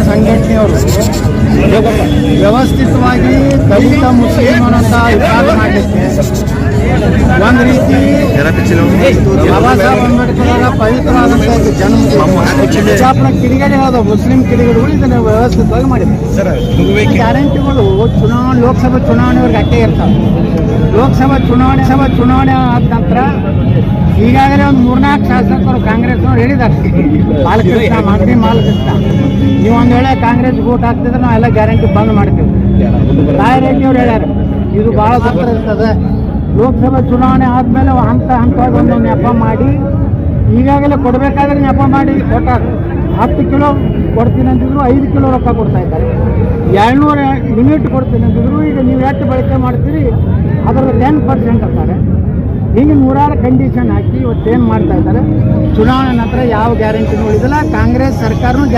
ಸಂಘಟನೆಯವರು ವ್ಯವಸ್ಥಿತವಾಗಿ ದಲಿತ ಮುಸ್ಲಿಂ ಅನ್ನೋಂಥ ವಿಭಾಗ ಮಾಡಲಿಕ್ಕೆ ಒಂದು ರೀತಿ ಬಾಬಾ ಸಾಹೇಬ್ ಅಂಬೇಡ್ಕರ್ ಅವರ ಪವಿತ್ರವಾದಂಥ ಜನ್ಮ ಬಿಜಾಪುರ ಕಿಡಿಗೇಡಿ ಹೇಳೋದು ಮುಸ್ಲಿಂ ಕಿಡಿಗೇಡಿಗಳು ಇದನ್ನು ವ್ಯವಸ್ಥಿತವಾಗಿ ಮಾಡಿದ್ದಾರೆ. ಗ್ಯಾರಂಟಿಗಳು ಲೋಕಸಭಾ ಚುನಾವಣೆವರೆಗೆ ಅಟ್ಟೆ ಇರ್ತಾವೆ. ಲೋಕಸಭಾ ಚುನಾವಣೆ ಆದ ನಂತರ ಈಗಾಗಲೇ ಒಂದು 3-4 ಶಾಸಕರು ಕಾಂಗ್ರೆಸ್ನವ್ರು ಹೇಳಿದ್ದಾರೆ, ಮಾಲಕೃಷ್ಣ ಮಾಗಡಿ ಮಾಲಕೃಷ್ಣ, ನೀವು ಒಂದು ವೇಳೆ ಕಾಂಗ್ರೆಸ್ ವೋಟ್ ಹಾಕ್ತಿದ್ರೆ ನಾವೆಲ್ಲ ಗ್ಯಾರಂಟಿ ಬಂದ್ ಮಾಡ್ತೀವಿ. ರಾಯರೆಡ್ಡಿಯವ್ರು ಹೇಳ್ಯಾರ ಇದು ಭಾಳ ದೊಡ್ಡ ಇರ್ತದೆ. ಲೋಕಸಭಾ ಚುನಾವಣೆ ಆದಮೇಲೆ ಹಂತವಾಗಿ ಒಂದೊಂದು ನೆಪ ಮಾಡಿ ಈಗಾಗಲೇ ಕೊಡಬೇಕಾದ್ರೆ ನೆಪ ಮಾಡಿ ಕೊಟ್ಟಾರ. 10 ಕಿಲೋ ಕೊಡ್ತೀನಿ ಅಂತಿದ್ರು 5 ಕಿಲೋ ರೊಕ್ಕ ಕೊಡ್ತಾ ಇದ್ದಾರೆ. 200 ಯೂನಿಟ್ ಕೊಡ್ತೀನಿ ಅಂತಿದ್ರು ಈಗ ನೀವು ಎಷ್ಟು ಬಳಕೆ ಮಾಡ್ತೀರಿ ಅದರಲ್ಲಿ 10% ಅಂತಾರೆ. ಹೀಗೆ 100 ಕಂಡೀಷನ್ ಹಾಕಿ ಇವತ್ತೇನು ಮಾಡ್ತಾ ಇದ್ದಾರೆ. ಚುನಾವಣೆ ನಂತರ ಯಾವ ಗ್ಯಾರಂಟಿನೂ ಉಳಿದಿಲ್ಲ. ಕಾಂಗ್ರೆಸ್ ಸರ್ಕಾರನೂ